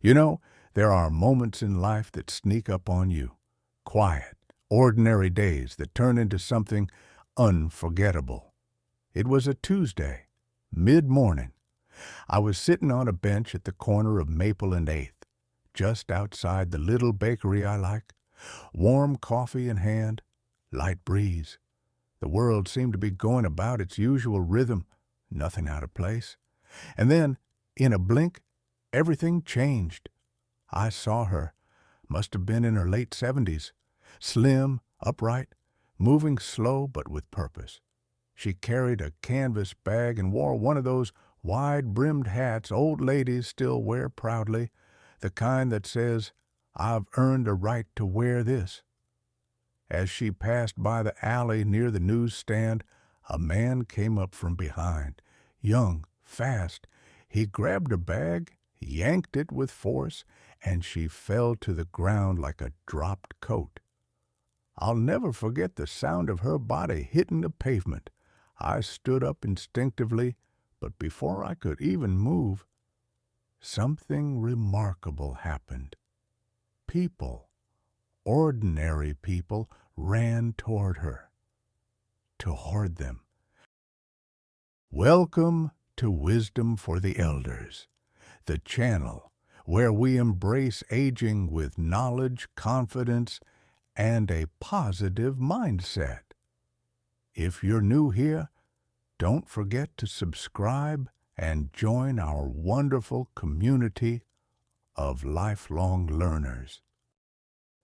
You know, there are moments in life that sneak up on you. Quiet, ordinary days that turn into something unforgettable. It was a Tuesday, mid-morning. I was sitting on a bench at the corner of Maple and 8th, just outside the little bakery I like. Warm coffee in hand, light breeze. The world seemed to be going about its usual rhythm, nothing out of place. And then, in a blink, everything changed. I saw her, must have been in her late 70s, slim, upright, moving slow but with purpose. She carried a canvas bag and wore one of those wide-brimmed hats old ladies still wear proudly, the kind that says, "I've earned a right to wear this." As she passed by the alley near the newsstand, a man came up from behind, young, fast. He grabbed her bag, yanked it with force, and she fell to the ground like a dropped coat. I'll never forget the sound of her body hitting the pavement. I stood up instinctively, but before I could even move, something remarkable happened. People, ordinary people, ran toward her. To hoard them. Welcome to Wisdom for the Elders, the channel where we embrace aging with knowledge, confidence, and a positive mindset. If you're new here, don't forget to subscribe and join our wonderful community of lifelong learners.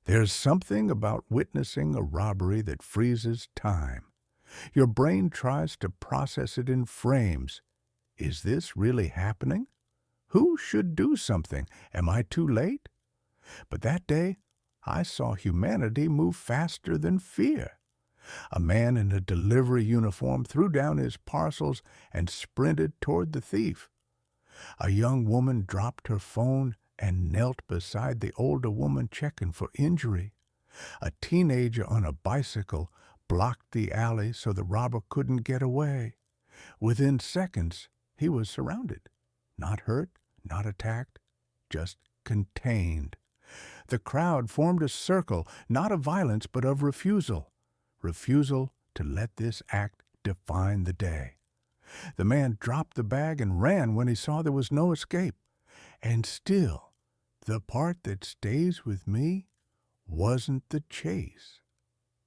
There's something about witnessing a robbery that freezes time. Your brain tries to process it in frames. Is this really happening? Who should do something? Am I too late? But that day, I saw humanity move faster than fear. A man in a delivery uniform threw down his parcels and sprinted toward the thief. A young woman dropped her phone and knelt beside the older woman checking for injury. A teenager on a bicycle blocked the alley so the robber couldn't get away. Within seconds, he was surrounded. Not hurt, not attacked, just contained. The crowd formed a circle, not of violence but of refusal. Refusal to let this act define the day. The man dropped the bag and ran when he saw there was no escape. And still, the part that stays with me wasn't the chase.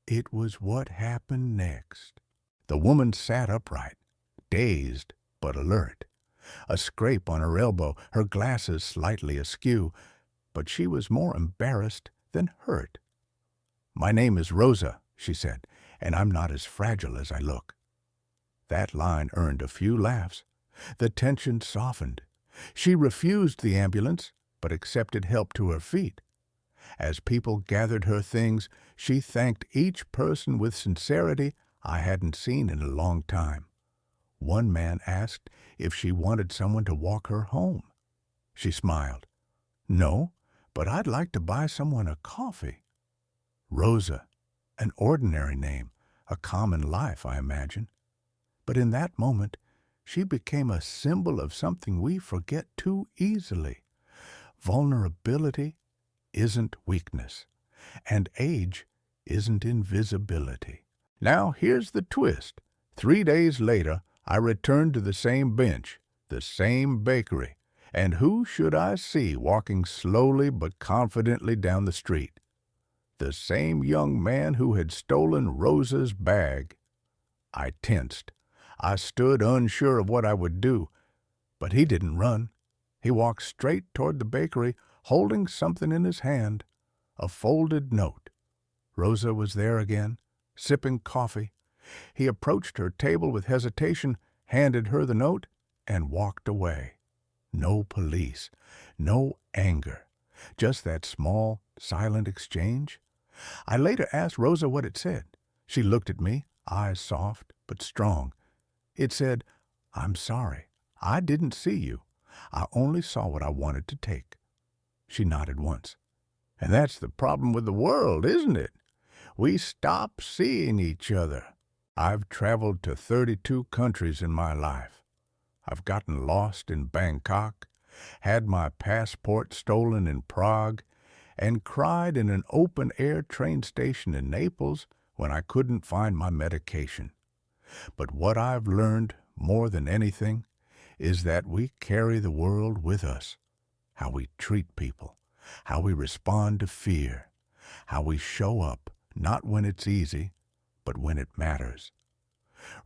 It was what happened next. The woman sat upright, dazed but alert. A scrape on her elbow, her glasses slightly askew, but she was more embarrassed than hurt. "My name is Rosa," she said, "and I'm not as fragile as I look." That line earned a few laughs. The tension softened. She refused the ambulance, but accepted help to her feet. As people gathered her things, she thanked each person with sincerity I hadn't seen in a long time. One man asked if she wanted someone to walk her home. She smiled. "No, but I'd like to buy someone a coffee." Rosa, an ordinary name, a common life, I imagine. But in that moment, she became a symbol of something we forget too easily. Vulnerability isn't weakness, and age isn't invisibility. Now here's the twist. 3 days later, I returned to the same bench, the same bakery, and who should I see walking slowly but confidently down the street? The same young man who had stolen Rosa's bag. I tensed. I stood unsure of what I would do, but he didn't run. He walked straight toward the bakery, holding something in his hand, a folded note. Rosa was there again, sipping coffee. He approached her table with hesitation, handed her the note, and walked away. No police, no anger, just that small, silent exchange. I later asked Rosa what it said. She looked at me, eyes soft but strong. It said, "I'm sorry. I didn't see you. I only saw what I wanted to take." She nodded once. And that's the problem with the world, isn't it? We stop seeing each other. I've traveled to 32 countries in my life. I've gotten lost in Bangkok, had my passport stolen in Prague, and cried in an open-air train station in Naples when I couldn't find my medication. But what I've learned more than anything is that we carry the world with us. How we treat people, how we respond to fear, how we show up, not when it's easy, but when it matters.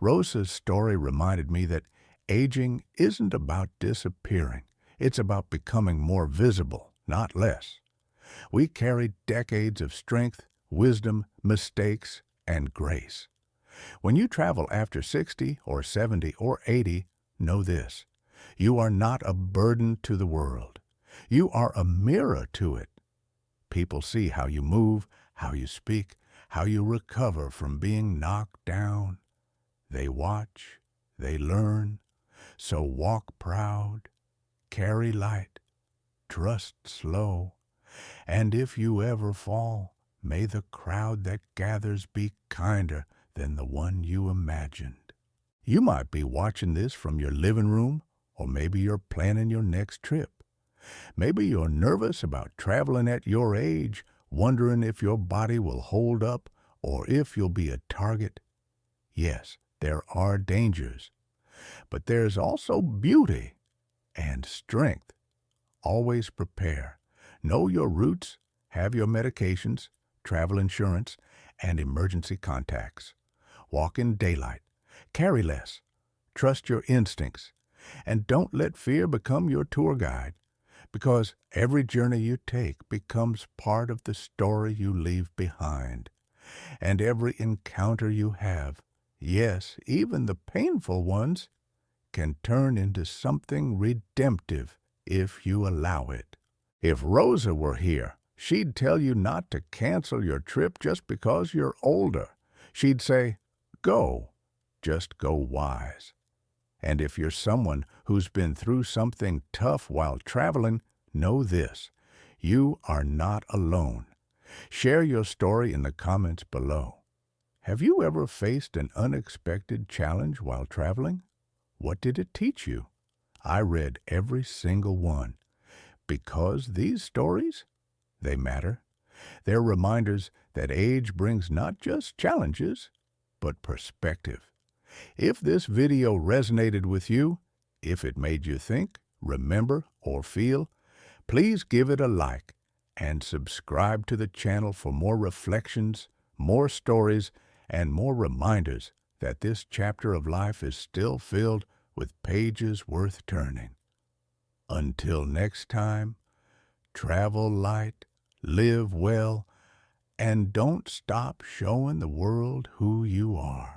Rosa's story reminded me that aging isn't about disappearing. It's about becoming more visible, not less. We carry decades of strength, wisdom, mistakes, and grace. When you travel after 60 or 70 or 80, know this: you are not a burden to the world. You are a mirror to it. People see how you move, how you speak, how you recover from being knocked down. They watch, they learn. So walk proud, carry light, trust slow, and if you ever fall, may the crowd that gathers be kinder than the one you imagined. You might be watching this from your living room, or maybe you're planning your next trip. Maybe you're nervous about traveling at your age, wondering if your body will hold up or if you'll be a target. Yes, there are dangers, but there's also beauty and strength. Always prepare. Know your routes, have your medications, travel insurance, and emergency contacts. Walk in daylight. Carry less. Trust your instincts. And don't let fear become your tour guide, because every journey you take becomes part of the story you leave behind. And every encounter you have, yes, even the painful ones, can turn into something redemptive if you allow it. If Rosa were here, she'd tell you not to cancel your trip just because you're older. She'd say, go, just go wise. And if you're someone who's been through something tough while traveling, know this: you are not alone. Share your story in the comments below. Have you ever faced an unexpected challenge while traveling? What did it teach you? I read every single one, because these stories, they matter. They're reminders that age brings not just challenges, but perspective. If this video resonated with you, if it made you think, remember, or feel, please give it a like and subscribe to the channel for more reflections, more stories, and more reminders that this chapter of life is still filled with pages worth turning. Until next time, travel light, live well, and don't stop showing the world who you are.